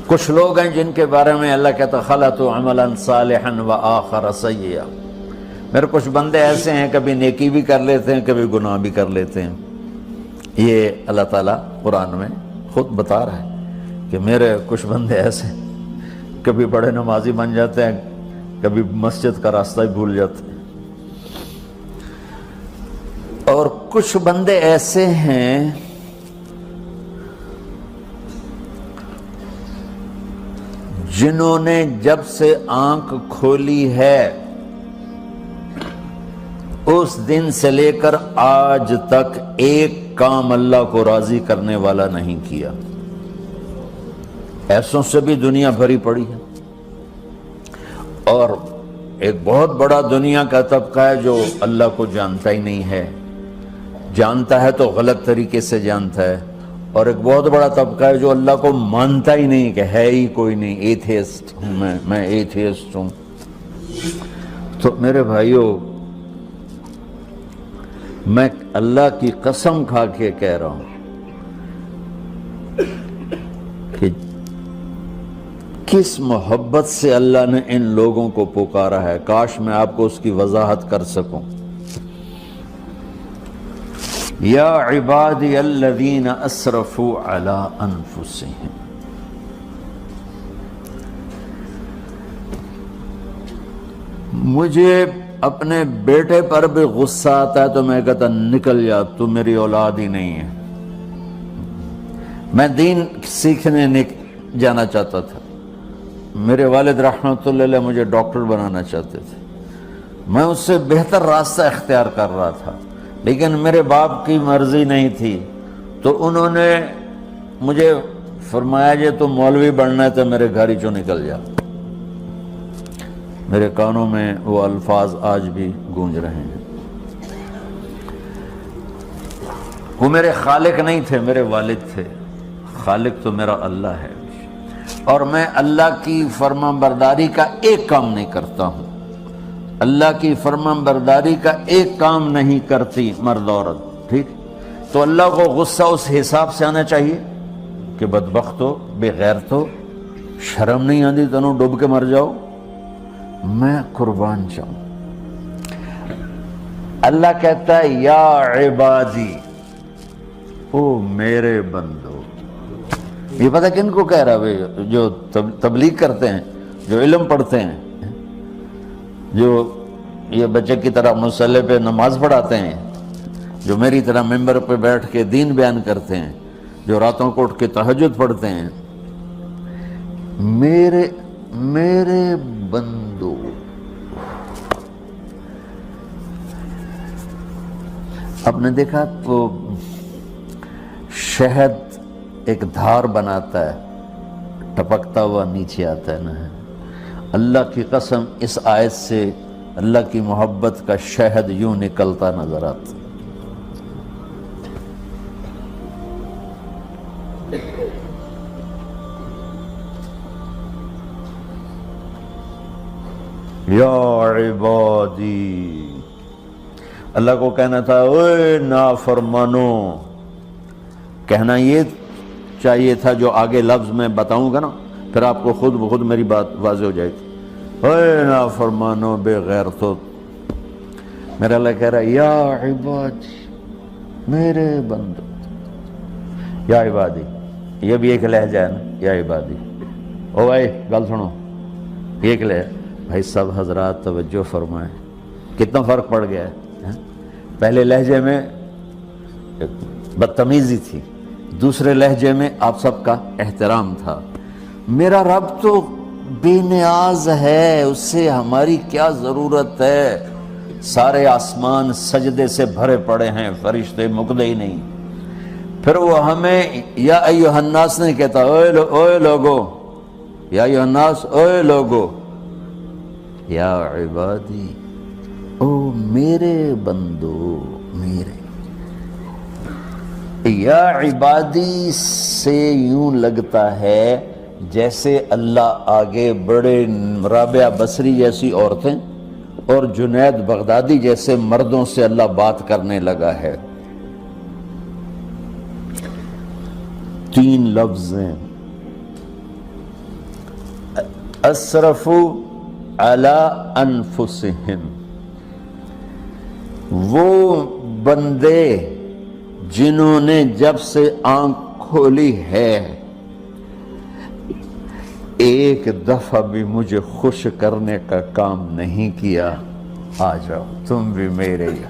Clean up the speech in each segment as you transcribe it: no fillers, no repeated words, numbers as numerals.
کچھ لوگ ہیں جن کے بارے میں اللہ کہتا خلطوا عملا صالحا وآخر سیئا، میرے کچھ بندے ایسے ہیں کبھی نیکی بھی کر لیتے ہیں کبھی گناہ بھی کر لیتے ہیں۔ یہ اللہ تعالیٰ قرآن میں خود بتا رہا ہے کہ میرے کچھ بندے ایسے ہیں، کبھی بڑے نمازی بن جاتے ہیں کبھی مسجد کا راستہ ہی بھول جاتے ہیں، اور کچھ بندے ایسے ہیں جنہوں نے جب سے آنکھ کھولی ہے اس دن سے لے کر آج تک ایک کام اللہ کو راضی کرنے والا نہیں کیا۔ ایسوں سے بھی دنیا بھری پڑی ہے، اور ایک بہت بڑا دنیا کا طبقہ ہے جو اللہ کو جانتا ہی نہیں ہے، جانتا ہے تو غلط طریقے سے جانتا ہے، اور ایک بہت بڑا طبقہ ہے جو اللہ کو مانتا ہی نہیں کہ ہے ہی کوئی نہیں، ایتھیسٹ ہوں میں ایتھیسٹ ہوں۔ تو میرے بھائیوں، میں اللہ کی قسم کھا کے کہہ رہا ہوں کہ کس محبت سے اللہ نے ان لوگوں کو پکارا ہے، کاش میں آپ کو اس کی وضاحت کر سکوں۔ یا عبادی الذین اسرفوا علی انفسہم، مجھے اپنے بیٹے پر بھی غصہ آتا ہے تو میں کہتا نکل جا، تو میری اولاد ہی نہیں ہے۔ میں دین سیکھنے جانا چاہتا تھا، میرے والد رحمۃ اللہ علیہ مجھے ڈاکٹر بنانا چاہتے تھے، میں اس سے بہتر راستہ اختیار کر رہا تھا، لیکن میرے باپ کی مرضی نہیں تھی، تو انہوں نے مجھے فرمایا جی تو مولوی بننا ہے تو میرے گھر ہی چوں نکل جا۔ میرے کانوں میں وہ الفاظ آج بھی گونج رہے ہیں۔ وہ میرے خالق نہیں تھے، میرے والد تھے، خالق تو میرا اللہ ہے، اور میں اللہ کی فرمان برداری کا ایک کام نہیں کرتا ہوں، اللہ کی فرمان برداری کا ایک کام نہیں کرتی مرد عورت، ٹھیک؟ تو اللہ کو غصہ اس حساب سے آنا چاہیے کہ بدبخت ہو، بے غیرت ہو، شرم نہیں آتی تنوں ڈوب کے مر جاؤ۔ میں قربان جاؤں، اللہ کہتا ہے یا عبادی، او میرے بندو۔ یہ پتہ کن کو کہہ رہا ہے؟ جو تبلیغ کرتے ہیں، جو علم پڑھتے ہیں، جو یہ بچے کی طرح مصلی پہ نماز پڑھاتے ہیں، جو میری طرح ممبر پہ بیٹھ کے دین بیان کرتے ہیں، جو راتوں کو اٹھ کے تہجد پڑھتے ہیں۔ میرے بندو، آپ نے دیکھا تو شہد ایک دھار بناتا ہے، ٹپکتا ہوا نیچے آتا ہے نا۔ اللہ کی قسم اس آیت سے اللہ کی محبت کا شہد یوں نکلتا نظر آتا۔ یا عبادی، اللہ کو کہنا تھا اے نافرمانو، کہنا یہ چاہیے تھا جو آگے لفظ میں بتاؤں گا نا، پھر آپ کو خود بخود میری بات واضح ہو جائے گی۔ اے نافرمانو، بے غیرتو، میرا اللہ کہہ رہا ہے یا عبادی، میرے بندو، یا عبادی، یہ بھی ایک لہجہ ہے نا، یا عبادی۔ او بھائی گل سنو، یہ ایک لہجہ، بھائی سب حضرات توجہ فرمائیں، کتنا فرق پڑ گیا ہے۔ پہلے لہجے میں بدتمیزی تھی، دوسرے لہجے میں آپ سب کا احترام تھا۔ میرا رب تو بے نیاز ہے، اس سے ہماری کیا ضرورت ہے؟ سارے آسمان سجدے سے بھرے پڑے ہیں، فرشتے مکدے ہی نہیں۔ پھر وہ ہمیں یا ایھا الناس نہیں کہتا، اوے لوگو، یا ایھا الناس، اوے لوگو، یا عبادی، او میرے بندو، میرے۔ یا عبادی سے یوں لگتا ہے جیسے اللہ آگے بڑے رابعہ بصری جیسی عورتیں اور جنید بغدادی جیسے مردوں سے اللہ بات کرنے لگا ہے۔ 3 لفظ ہیں، اسرفوا علی انفسہم، وہ بندے جنہوں نے جب سے آنکھ کھولی ہے ایک دفعہ بھی مجھے خوش کرنے کا کام نہیں کیا، آ جاؤ تم بھی میرے ہی ہو۔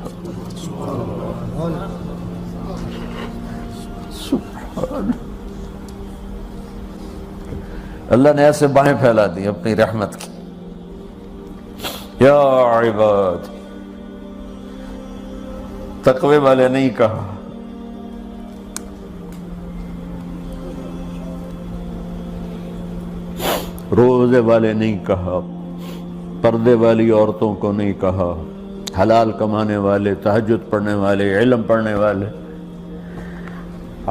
سبحان اللہ نے ایسے باہیں پھیلا دی اپنی رحمت کی۔ یا عباد، تقوی والے نہیں کہا، روزے والے نہیں کہا، پردے والی عورتوں کو نہیں کہا، حلال کمانے والے، تہجد پڑھنے والے، علم پڑھنے والے۔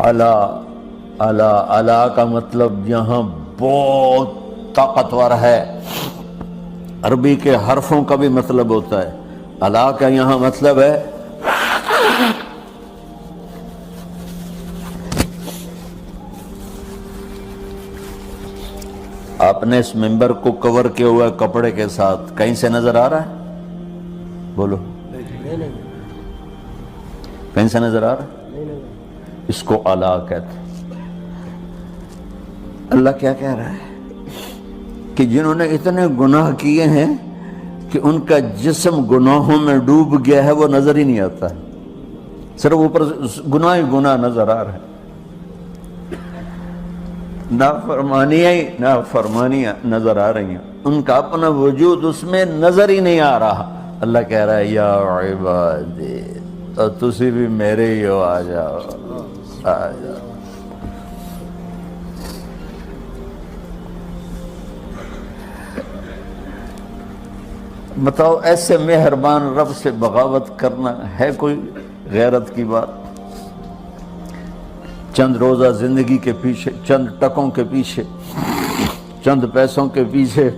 اعلیٰ کا مطلب یہاں بہت طاقتور ہے، عربی کے حرفوں کا بھی مطلب ہوتا ہے۔ اعلیٰ کا یہاں مطلب ہے آپ نے اس ممبر کو کور کیا ہوا ہے کپڑے کے ساتھ، کہیں سے نظر آ رہا ہے؟ بولو، کہیں سے نظر آ رہا ہے؟ اس کو اعلیٰ کہتے ہیں۔ اللہ کیا کہہ رہا ہے کہ جنہوں نے اتنے گناہ کیے ہیں کہ ان کا جسم گناہوں میں ڈوب گیا ہے، وہ نظر ہی نہیں آتا ہے، صرف اوپر گناہ ہی گناہ نظر آ رہا ہے، نافرمانیاں نظر آ رہی ہیں، ان کا اپنا وجود اس میں نظر ہی نہیں آ رہا۔ اللہ کہہ رہا ہے یا عبادی، اور تسی بھی میرے ہی ہو، آ جاؤ آ جاؤ۔ بتاؤ ایسے مہربان رب سے بغاوت کرنا ہے کوئی غیرت کی بات؟ چند روزہ زندگی کے پیچھے، چند ٹکوں کے پیچھے، چند پیسوں کے پیچھے،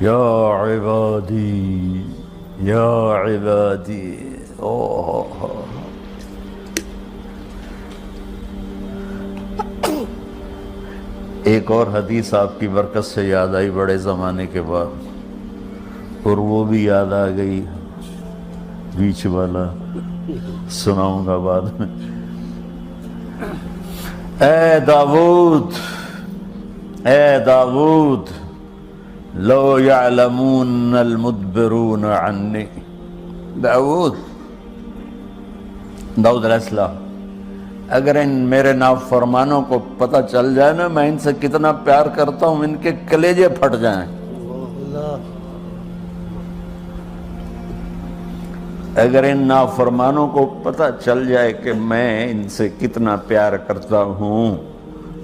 یا عبادی یا عبادی، ایک اور حدیث آپ کی برکت سے یاد آئی بڑے زمانے کے بعد، اور وہ بھی یاد آ گئی، بیچ والا سناؤں گا بعد میں۔ اے داؤد، اے داؤد، لو یعلمون المدبرون عنی، داؤد علیہ السلام، اگر ان میرے نافرمانوں کو پتہ چل جائے نا میں ان سے کتنا پیار کرتا ہوں، ان کے کلیجے پھٹ جائیں۔ اگر ان نافرمانوں کو پتہ چل جائے کہ میں ان سے کتنا پیار کرتا ہوں،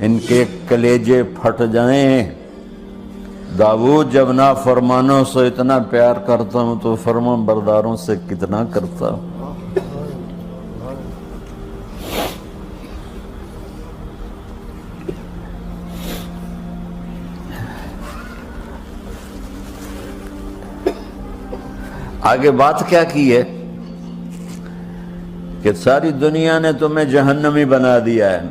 ان کے کلیجے پھٹ جائیں۔ داؤد جب نافرمانوں سے اتنا پیار کرتا ہوں تو فرمان برداروں سے کتنا کرتا ہوں۔ آگے بات کیا کی ہے کہ ساری دنیا نے تمہیں جہنمی بنا دیا ہے،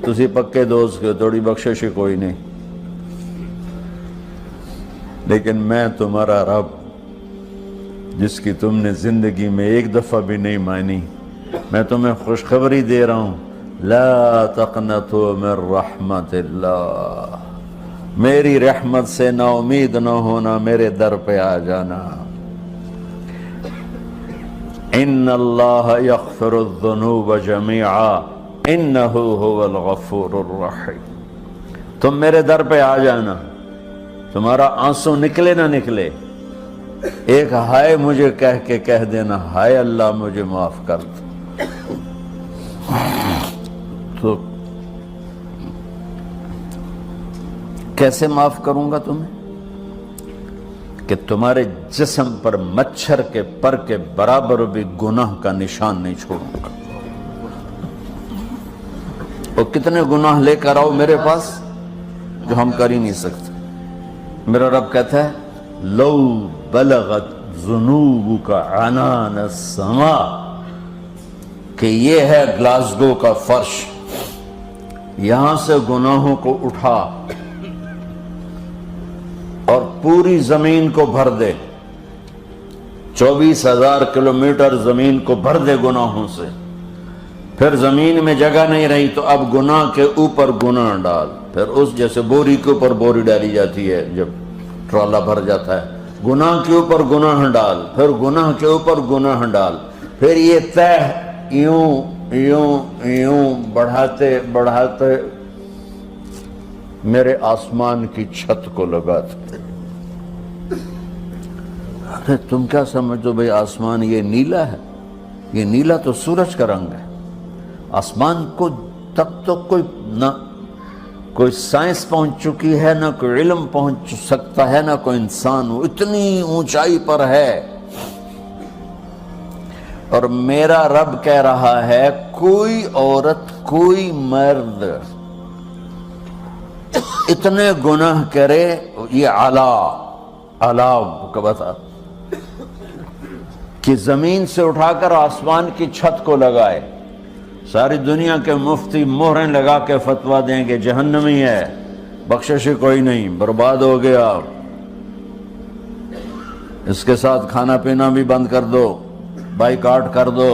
تسی پکے دوست کے، تھوڑی بخشش کوئی نہیں، لیکن میں تمہارا رب جس کی تم نے زندگی میں ایک دفعہ بھی نہیں مانی، میں تمہیں خوشخبری دے رہا ہوں، لا تقنطوا من رحمت اللہ، میری رحمت سے نا امید نہ ہونا، میرے در پہ آ جانا۔ ان اللہ یغفر الذنوب جميعا انہ هو الغفور الرحیم، تم میرے در پہ آ جانا، تمہارا آنسو نکلے نہ نکلے، ایک ہائے مجھے کہہ کے کہہ دینا، ہائے اللہ مجھے معاف کر دو، تو کیسے معاف کروں گا تمہیں کہ تمہارے جسم پر مچھر کے پر کے برابر بھی گناہ کا نشان نہیں چھوڑوں گا۔ اور کتنے گناہ لے کر آؤ میرے پاس جو ہم کر ہی نہیں سکتے۔ میرا رب کہتا ہے لو بلغت ذنوبک عنان السماء، کہ یہ ہے گلاسگو کا فرش، یہاں سے گناہوں کو اٹھا اور پوری زمین کو بھر دے، 24,000 کلومیٹر زمین کو بھر دے گناہوں سے، پھر زمین میں جگہ نہیں رہی تو اب گناہ کے اوپر گناہ ڈال، پھر اس جیسے بوری کے اوپر بوری ڈالی جاتی ہے جب ٹرالا بھر جاتا ہے، گناہ کے اوپر گناہ ڈال، پھر گناہ کے اوپر گناہ ڈال، پھر یہ تہ یوں یوں یوں بڑھاتے بڑھاتے میرے آسمان کی چھت کو لگاتے۔ ارے تم کیا سمجھو بھئی آسمان یہ نیلا ہے؟ یہ نیلا تو سورج کا رنگ ہے۔ آسمان کو تک تو نہ کوئی سائنس پہنچ چکی ہے، نہ کوئی علم پہنچ سکتا ہے، نہ کوئی انسان، وہ اتنی اونچائی پر ہے۔ اور میرا رب کہہ رہا ہے کوئی عورت کوئی مرد اتنے گناہ کرے، یہ اعلیٰ کا بتا کہ زمین سے اٹھا کر آسمان کی چھت کو لگائے، ساری دنیا کے مفتی مہریں لگا کے فتویٰ دیں کہ جہنمی ہے، بخشش کوئی نہیں، برباد ہو گیا، اس کے ساتھ کھانا پینا بھی بند کر دو، بائیکاٹ کر دو۔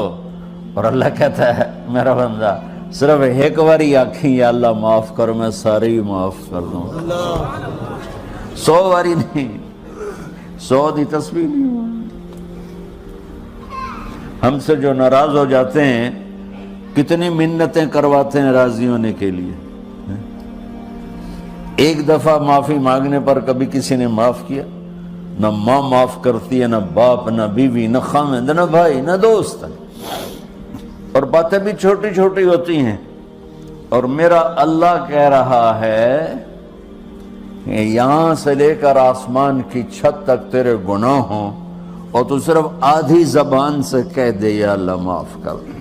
اور اللہ کہتا ہے میرا بندہ صرف ایک باری آکھیں یا اللہ معاف کر، میں سارے ہی معاف کر دوں، 100 باری نہیں، 100 دی تسبیح نہیں ہوا۔ ہم سے جو ناراض ہو جاتے ہیں کتنی منتیں کرواتے ہیں راضی ہونے کے لیے، ایک دفعہ معافی مانگنے پر کبھی کسی نے معاف کیا؟ نہ ماں معاف کرتی ہے، نہ باپ، نہ بیوی، نہ خامند، نہ بھائی، نہ دوست، اور باتیں بھی چھوٹی چھوٹی ہوتی ہیں۔ اور میرا اللہ کہہ رہا ہے کہ یہاں سے لے کر آسمان کی چھت تک تیرے گناہ ہوں اور تو صرف آدھی زبان سے کہہ دے یا اللہ معاف کر دے،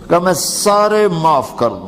کہ میں سارے معاف کر دوں۔